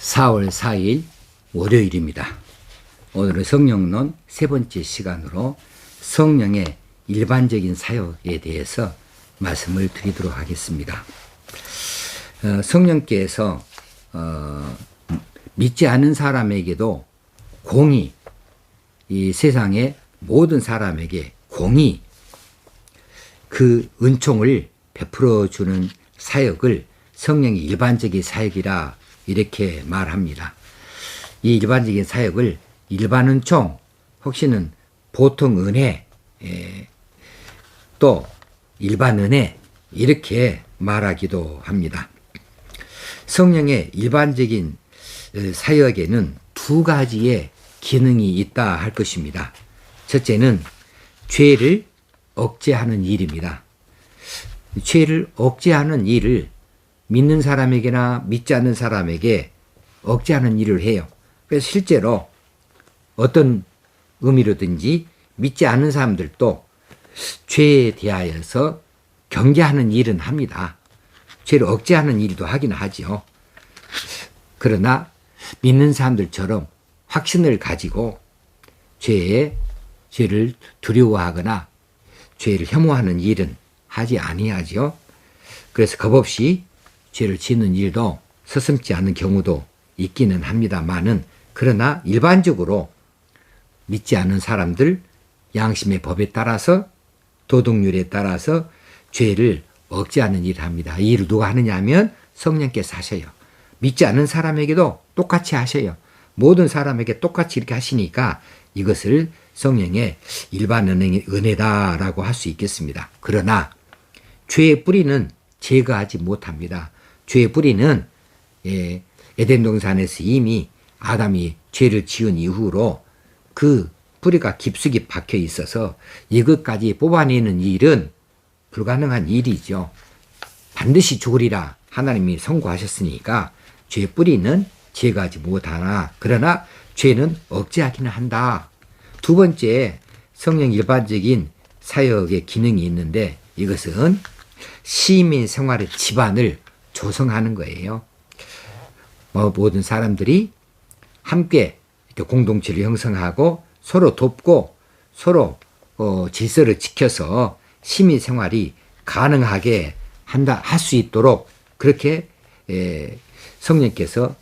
4월 4일 월요일입니다. 오늘은 성령론 세 번째 시간으로 성령의 일반적인 사역에 대해서 말씀을 드리도록 하겠습니다. 성령께서 믿지 않은 사람에게도 공의, 이 세상의 모든 사람에게 공의, 그 은총을 베풀어 주는 사역을 성령의 일반적인 사역이라 이렇게 말합니다. 이 일반적인 사역을 일반 은총, 혹시는 보통 은혜, 또 일반 은혜 이렇게 말하기도 합니다. 성령의 일반적인 사역에는 두 가지의 기능이 있다 할 것입니다. 첫째는 죄를 억제하는 일입니다. 죄를 억제하는 일을 믿는 사람에게나 믿지 않는 사람에게 억제하는 일을 해요. 그래서 실제로 어떤 의미로든지 믿지 않는 사람들도 죄에 대하여서 경계하는 일은 합니다. 죄를 억제하는 일도 하긴 하죠. 그러나 믿는 사람들처럼 확신을 가지고 죄를 두려워하거나 죄를 혐오하는 일은 하지 아니하죠. 그래서 겁없이 죄를 짓는 일도 서슴지 않은 경우도 있기는 합니다만은, 그러나 일반적으로 믿지 않는 사람들 양심의 법에 따라서 도덕률에 따라서 죄를 억제하는 일을 합니다. 이 일을 누가 하느냐 하면 성령께서 하셔요. 믿지 않는 사람에게도 똑같이 하셔요. 모든 사람에게 똑같이 이렇게 하시니까 이것을 성령의 일반 은혜다라고 할 수 있겠습니다. 그러나 죄의 뿌리는 제거하지 못합니다. 죄의 뿌리는 에덴 동산에서 이미 아담이 죄를 지은 이후로 그 뿌리가 깊숙이 박혀 있어서 이것까지 뽑아내는 일은 불가능한 일이죠. 반드시 죽으리라 하나님이 선고하셨으니까 죄의 뿌리는 제거하지 못하나, 그러나 죄는 억제하기는 한다. 두 번째, 성령 일반적인 사역의 기능이 있는데 이것은 시민 생활의 기반을 조성하는 거예요. 모든 사람들이 함께 이렇게 공동체를 형성하고 서로 돕고 서로 질서를 지켜서 시민 생활이 가능하게 할 수 있도록 그렇게 성령께서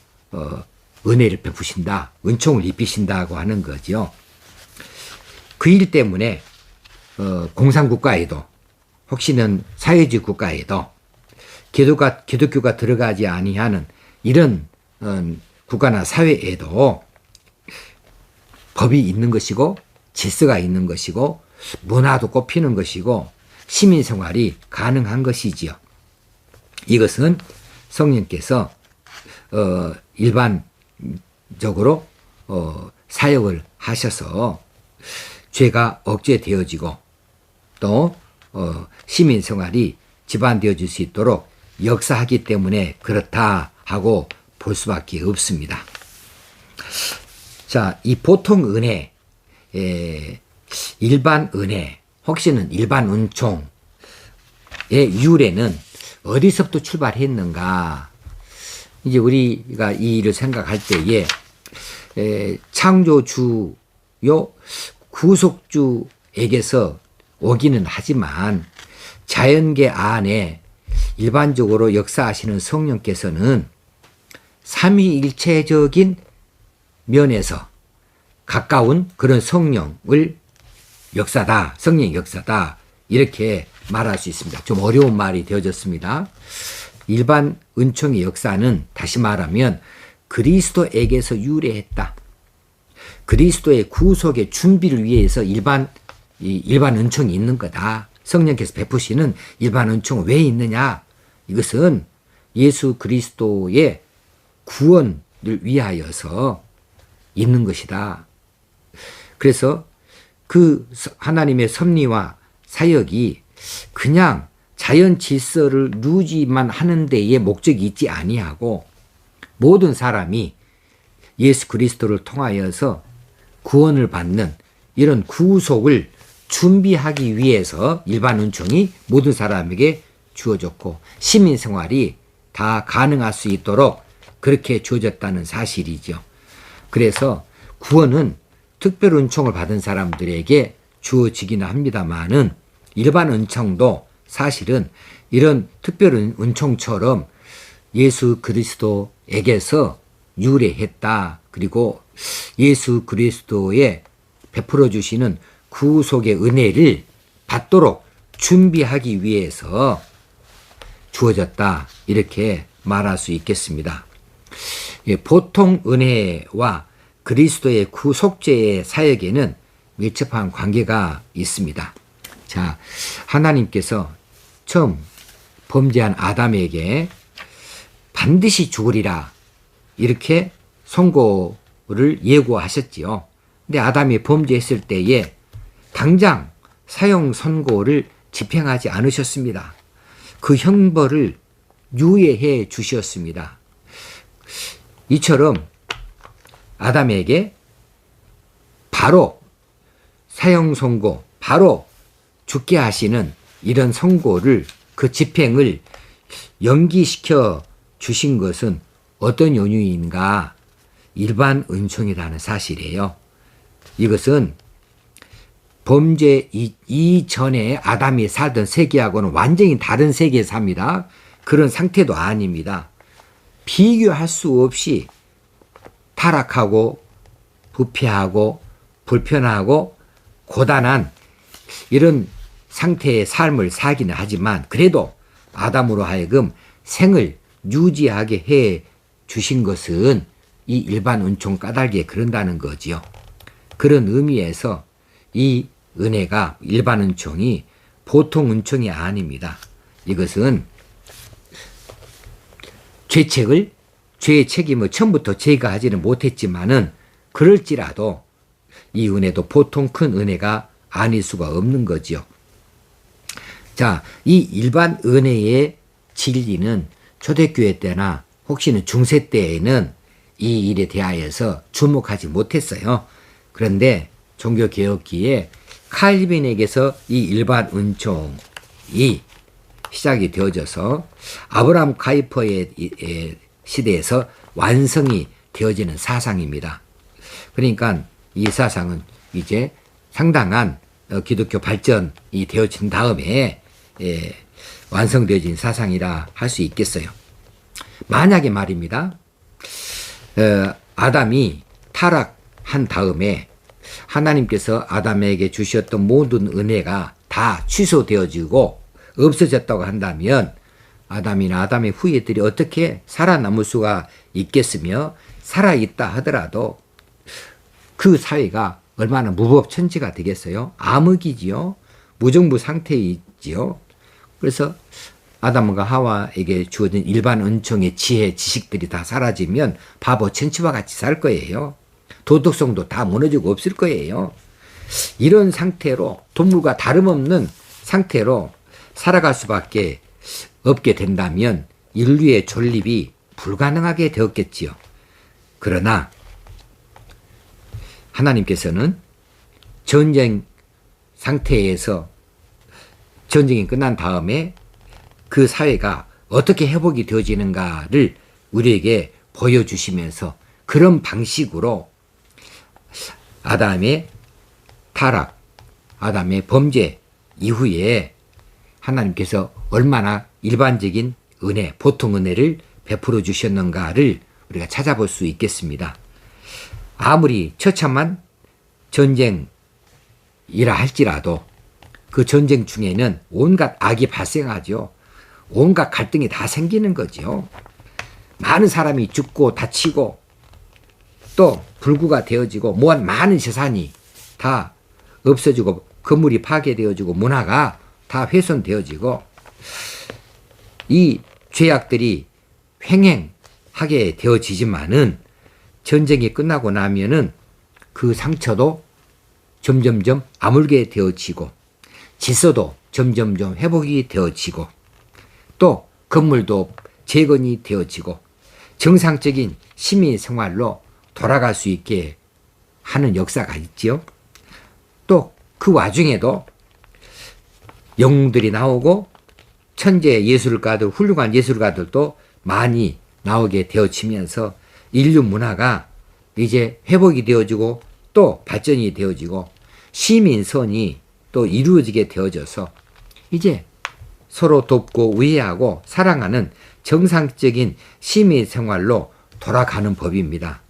은혜를 베푸신다, 은총을 입히신다고 하는 거죠. 그 일 때문에 공산국가에도 혹시는 사회주의 국가에도 기독교가 들어가지 아니하는 이런 국가나 사회에도 법이 있는 것이고 질서가 있는 것이고 문화도 꼽히는 것이고 시민생활이 가능한 것이지요. 이것은 성령께서 일반적으로 사역을 하셔서 죄가 억제되어지고 또 시민생활이 지반되어질 수 있도록 역사하기 때문에 그렇다 하고 볼 수밖에 없습니다. 자, 이 보통 은혜, 일반 은혜, 혹시는 일반 은총의 유래는 어디서부터 출발했는가? 이제 우리가 이 일을 생각할 때에 창조주요 구속주에게서 오기는 하지만 자연계 안에 일반적으로 역사하시는 성령께서는 삼위일체적인 면에서 가까운 그런 성령의 역사다, 성령의 역사다 이렇게 말할 수 있습니다. 좀 어려운 말이 되어졌습니다. 일반 은총의 역사는 다시 말하면 그리스도에게서 유래했다. 그리스도의 구속의 준비를 위해서 일반 은총이 있는 거다. 성령께서 베푸시는 일반 은총은 왜 있느냐? 이것은 예수 그리스도의 구원을 위하여서 있는 것이다. 그래서 그 하나님의 섭리와 사역이 그냥 자연 질서를 유지만 하는 데에 목적이 있지 아니하고 모든 사람이 예수 그리스도를 통하여서 구원을 받는 이런 구속을 준비하기 위해서 일반 은총이 모든 사람에게 주어졌고 시민생활이 다 가능할 수 있도록 그렇게 주어졌다는 사실이죠. 그래서 구원은 특별 은총을 받은 사람들에게 주어지기는 합니다만은 일반 은총도 사실은 이런 특별 은총처럼 예수 그리스도에게서 유래했다. 그리고 예수 그리스도의 베풀어 주시는 구속의 은혜를 받도록 준비하기 위해서 주어졌다. 이렇게 말할 수 있겠습니다. 보통 은혜와 그리스도의 구속죄의 사역에는 밀접한 관계가 있습니다. 자, 하나님께서 처음 범죄한 아담에게 반드시 죽으리라 이렇게 선고를 예고하셨지요. 근데 아담이 범죄했을 때에 당장 사형 선고를 집행하지 않으셨습니다. 그 형벌을 유예해 주셨습니다. 이처럼 아담에게 바로 사형 선고, 바로 죽게 하시는 이런 선고를, 그 집행을 연기시켜 주신 것은 어떤 연유인가? 일반 은총이라는 사실이에요. 이것은 범죄 이전에 아담이 살던 세계하고는 완전히 다른 세계에 삽니다. 그런 상태도 아닙니다. 비교할 수 없이 타락하고 부패하고 불편하고 고단한 이런 상태의 삶을 살기는 하지만 그래도 아담으로 하여금 생을 유지하게 해 주신 것은 이 일반 은총 까닭에 그런다는 거지요. 그런 의미에서 이 은혜가, 일반 은총이 보통 은총이 아닙니다. 이것은 죄의 책임을 처음부터 제가 하지는 못했지만은 그럴지라도 이 은혜도 보통 큰 은혜가 아닐 수가 없는 거지요. 자, 이 일반 은혜의 진리는 초대교회 때나 혹시는 중세 때에는 이 일에 대하여서 주목하지 못했어요. 그런데 종교개혁기에 칼빈에게서 이 일반 은총이 시작이 되어져서 아브라함 카이퍼의 시대에서 완성이 되어지는 사상입니다. 그러니까 이 사상은 이제 상당한 기독교 발전이 되어진 다음에 완성되어진 사상이라 할 수 있겠어요. 만약에 말입니다. 아담이 타락한 다음에 하나님께서 아담에게 주셨던 모든 은혜가 다 취소되어지고 없어졌다고 한다면 아담이나 아담의 후예들이 어떻게 살아남을 수가 있겠으며 살아있다 하더라도 그 사회가 얼마나 무법천지가 되겠어요? 암흑이지요. 무정부 상태이지요. 그래서 아담과 하와에게 주어진 일반 은총의 지혜, 지식들이 다 사라지면 바보 천치와 같이 살 거예요. 도덕성도 다 무너지고 없을 거예요. 이런 상태로 동물과 다름없는 상태로 살아갈 수밖에 없게 된다면 인류의 존립이 불가능하게 되었겠지요. 그러나 하나님께서는 전쟁 상태에서 전쟁이 끝난 다음에 그 사회가 어떻게 회복이 되어지는가를 우리에게 보여주시면서 그런 방식으로 아담의 타락, 아담의 범죄 이후에 하나님께서 얼마나 일반적인 은혜, 보통 은혜를 베풀어 주셨는가를 우리가 찾아볼 수 있겠습니다. 아무리 처참한 전쟁이라 할지라도 그 전쟁 중에는 온갖 악이 발생하죠. 온갖 갈등이 다 생기는 거죠. 많은 사람이 죽고 다치고 또 불구가 되어지고 많은 재산이 다 없어지고 건물이 파괴되어지고 문화가 다 훼손되어지고 이 죄악들이 횡행하게 되어지지만은 전쟁이 끝나고 나면은 그 상처도 점점점 아물게 되어지고 질서도 점점점 회복이 되어지고 또 건물도 재건이 되어지고 정상적인 시민 생활로 돌아갈 수 있게 하는 역사가 있지요. 또 그 와중에도 영웅들이 나오고 천재 예술가들, 훌륭한 예술가들도 많이 나오게 되어지면서 인류 문화가 이제 회복이 되어지고 또 발전이 되어지고 시민선이 또 이루어지게 되어져서 이제 서로 돕고 우애하고 사랑하는 정상적인 시민 생활로 돌아가는 법입니다.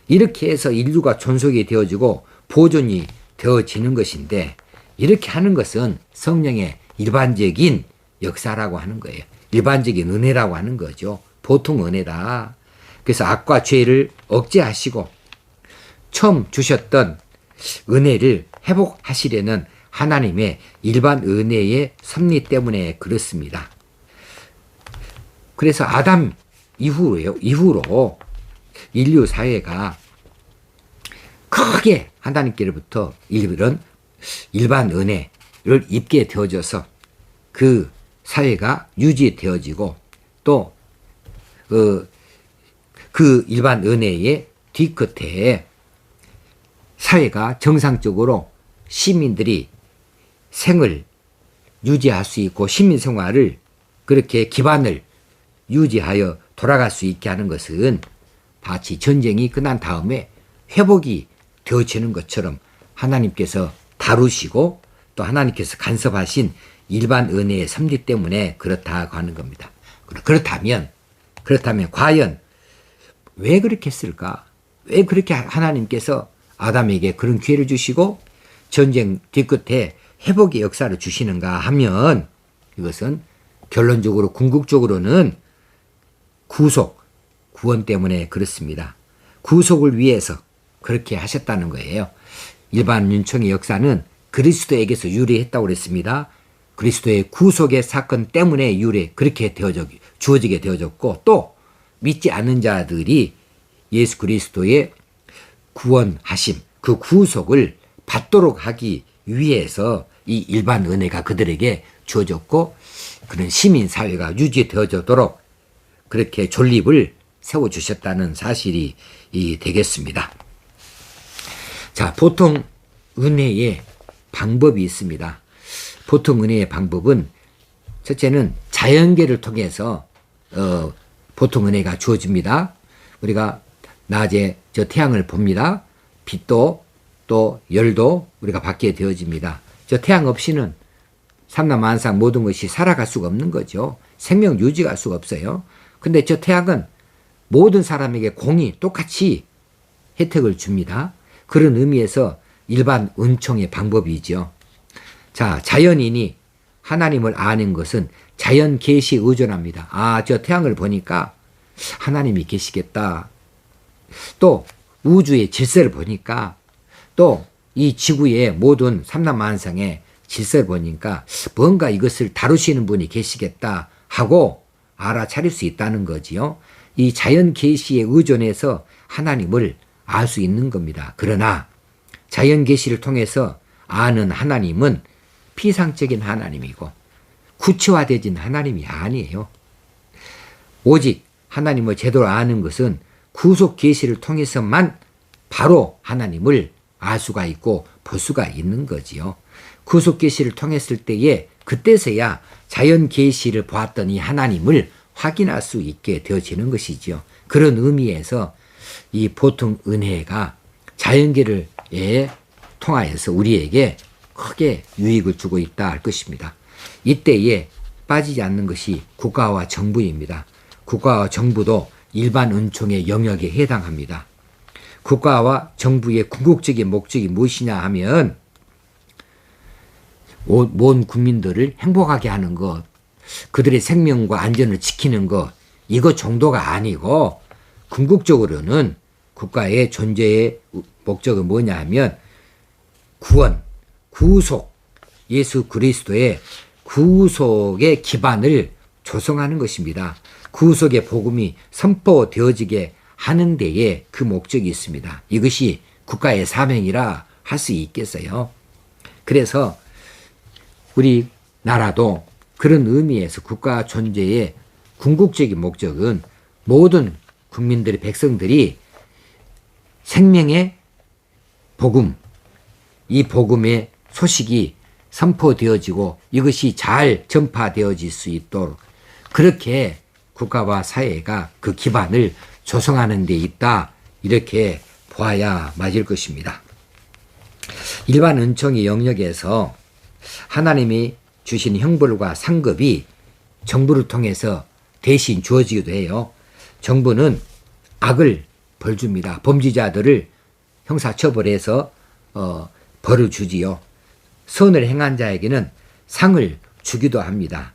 이렇게 해서 인류가 존속이 되어지고 보존이 되어지는 것인데, 이렇게 하는 것은 성령의 일반적인 역사라고 하는 거예요. 일반적인 은혜라고 하는 거죠. 보통 은혜다. 그래서 악과 죄를 억제하시고 처음 주셨던 은혜를 회복하시려는 하나님의 일반 은혜의 섭리 때문에 그렇습니다. 그래서 아담 이후로 인류 사회가 크게 하나님께로부터 이런 일반 은혜를 입게 되어져서 그 사회가 유지되어지고 또 그 일반 은혜의 뒤끝에 사회가 정상적으로 시민들이 생을 유지할 수 있고 시민생활을 그렇게 기반을 유지하여 돌아갈 수 있게 하는 것은 마치 전쟁이 끝난 다음에 회복이 되어지는 것처럼 하나님께서 다루시고 또 하나님께서 간섭하신 일반 은혜의 섭리 때문에 그렇다고 하는 겁니다. 그렇다면 과연 왜 그렇게 했을까? 왜 그렇게 하나님께서 아담에게 그런 기회를 주시고 전쟁 뒤끝에 회복의 역사를 주시는가 하면, 이것은 결론적으로 궁극적으로는 구원 때문에 그렇습니다. 구속을 위해서 그렇게 하셨다는 거예요. 일반 윤총의 역사는 그리스도에게서 유래했다고 그랬습니다. 그리스도의 구속의 사건 때문에 그렇게 주어지게 되어졌고, 또 믿지 않는 자들이 예수 그리스도의 구원하심, 그 구속을 받도록 하기 위해서 이 일반 은혜가 그들에게 주어졌고, 그런 시민사회가 유지되어지도록 그렇게 존립을 세워주셨다는 사실이 되겠습니다. 자, 보통 은혜의 방법이 있습니다. 보통 은혜의 방법은 첫째는 자연계를 통해서 보통 은혜가 주어집니다. 우리가 낮에 저 태양을 봅니다. 빛도 또 열도 우리가 받게 되어집니다. 저 태양 없이는 삼라만상 모든 것이 살아갈 수가 없는 거죠. 생명 유지할 수가 없어요. 근데 저 태양은 모든 사람에게 공이 똑같이 혜택을 줍니다. 그런 의미에서 일반 은총의 방법이죠. 자, 자연인이 하나님을 아는 것은 자연 계시에 의존합니다. 아, 저 태양을 보니까 하나님이 계시겠다. 또 우주의 질서를 보니까, 또 이 지구의 모든 삼라만상의 질서를 보니까 뭔가 이것을 다루시는 분이 계시겠다 하고 알아차릴 수 있다는 거지요. 이 자연 계시에 의존해서 하나님을 알 수 있는 겁니다. 그러나 자연 계시를 통해서 아는 하나님은 피상적인 하나님이고 구체화되진 하나님이 아니에요. 오직 하나님을 제대로 아는 것은 구속 계시를 통해서만 바로 하나님을 알 수가 있고 볼 수가 있는 거지요. 구속 계시를 통했을 때에 그때서야 자연 계시를 보았던 이 하나님을 확인할 수 있게 되어지는 것이지요. 그런 의미에서 이 보통 은혜가 자연계를 통하여서 우리에게 크게 유익을 주고 있다 할 것입니다. 이때에 빠지지 않는 것이 국가와 정부입니다. 국가와 정부도 일반 은총의 영역에 해당합니다. 국가와 정부의 궁극적인 목적이 무엇이냐 하면 온 국민들을 행복하게 하는 것, 그들의 생명과 안전을 지키는 것, 이거 정도가 아니고 궁극적으로는 국가의 존재의 목적은 뭐냐 하면 구원, 구속, 예수 그리스도의 구속의 기반을 조성하는 것입니다. 구속의 복음이 선포되어지게 하는 데에 그 목적이 있습니다. 이것이 국가의 사명이라 할 수 있겠어요. 그래서 우리나라도 그런 의미에서 국가 존재의 궁극적인 목적은 모든 국민들의 백성들이 생명의 복음, 이 복음의 소식이 선포되어지고 이것이 잘 전파되어질 수 있도록 그렇게 국가와 사회가 그 기반을 조성하는 데 있다. 이렇게 보아야 맞을 것입니다. 일반 은총의 영역에서 하나님이 주신 형벌과 상급이 정부를 통해서 대신 주어지기도 해요. 정부는 악을 벌줍니다. 범죄자들을 형사처벌해서 벌을 주지요. 선을 행한 자에게는 상을 주기도 합니다.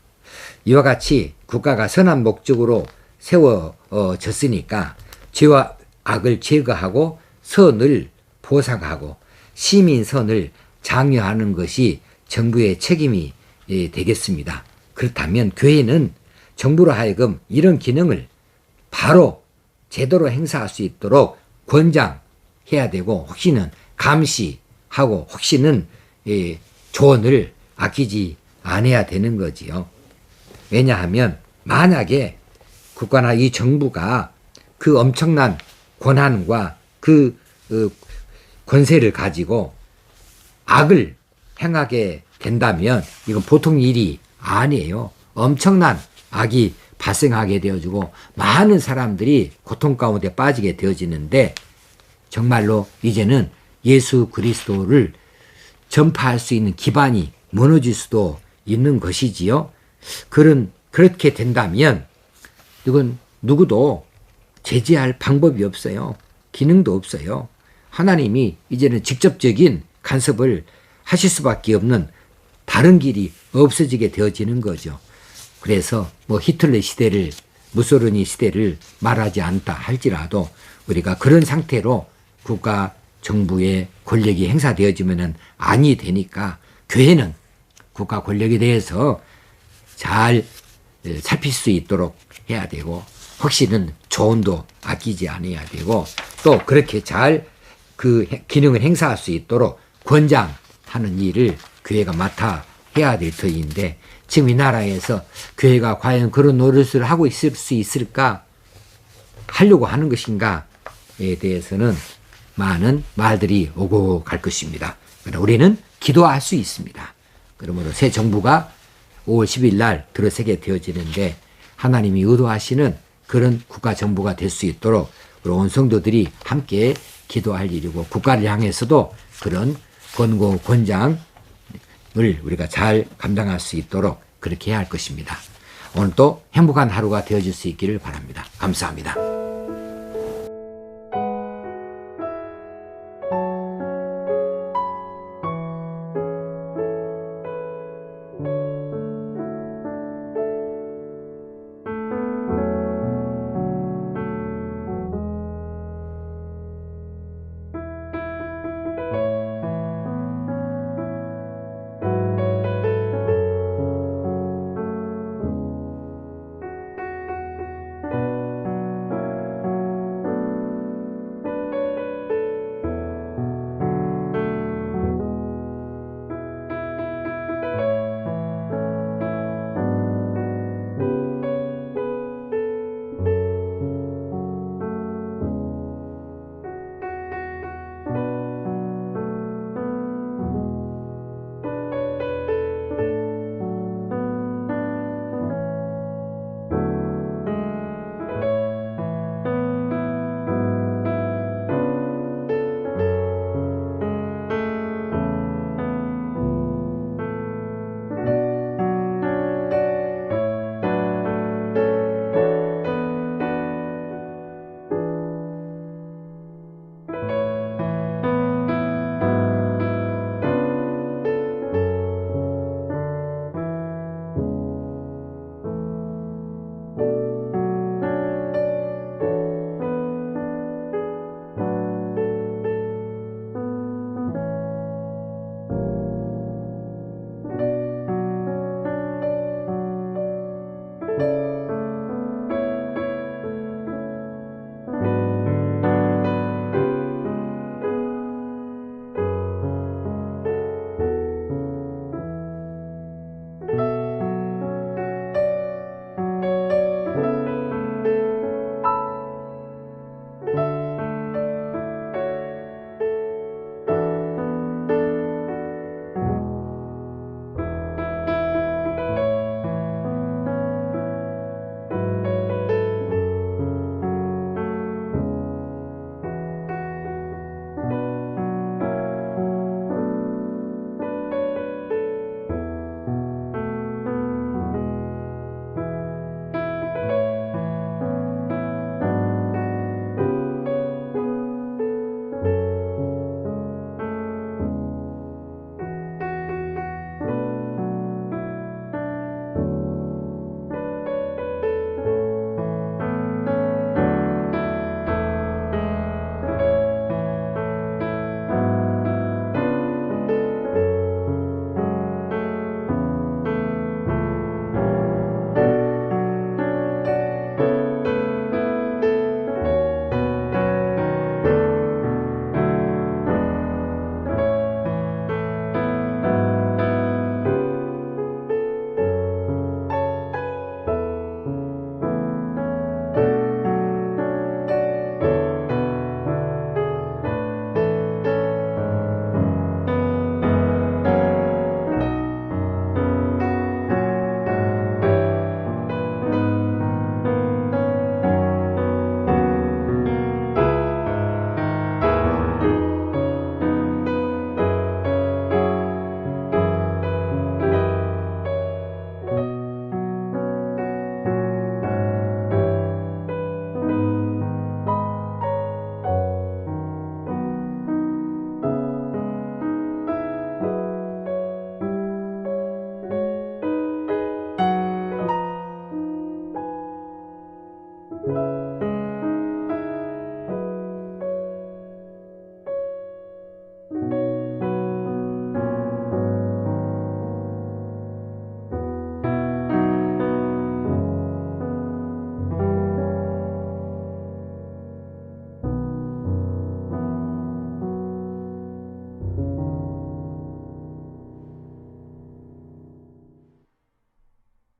이와 같이 국가가 선한 목적으로 세워졌으니까 죄와 악을 제거하고 선을 보상하고 시민선을 장려하는 것이 정부의 책임이 되겠습니다. 그렇다면 교회는 정부로 하여금 이런 기능을 바로 제대로 행사할 수 있도록 권장해야 되고, 혹시는 감시하고, 혹시는 조언을 아끼지 않아야 되는 거지요. 왜냐하면 만약에 국가나 이 정부가 그 엄청난 권한과 그 권세를 가지고 악을 행하게 된다면 이건 보통 일이 아니에요. 엄청난 악이 발생하게 되어지고 많은 사람들이 고통 가운데 빠지게 되어지는데, 정말로 이제는 예수 그리스도를 전파할 수 있는 기반이 무너질 수도 있는 것이지요. 그렇게 된다면 이건 누구도 제재할 방법이 없어요. 기능도 없어요. 하나님이 이제는 직접적인 간섭을 하실 수밖에 없는 다른 길이 없어지게 되어지는 거죠. 그래서 히틀러 시대를, 무소리니 시대를 말하지 않다 할지라도 우리가 그런 상태로 국가 정부의 권력이 행사되어지면은 아니 되니까 교회는 국가 권력에 대해서 잘 살필 수 있도록 해야 되고, 혹시는 조언도 아끼지 않아야 되고, 또 그렇게 잘 그 기능을 행사할 수 있도록 권장하는 일을 교회가 맡아 해야 될 터인데, 지금 이 나라에서 교회가 과연 그런 노릇을 하고 있을 수 있을까, 하려고 하는 것인가에 대해서는 많은 말들이 오고 갈 것입니다. 그러나 우리는 기도할 수 있습니다. 그러므로 새 정부가 5월 10일 날 들어서게 되어지는데, 하나님이 의도하시는 그런 국가 정부가 될 수 있도록 우리 온 성도들이 함께 기도할 일이고, 국가를 향해서도 그런 권고 권장을 우리가 잘 감당할 수 있도록 그렇게 해야 할 것입니다. 오늘도 행복한 하루가 되어질 수 있기를 바랍니다. 감사합니다.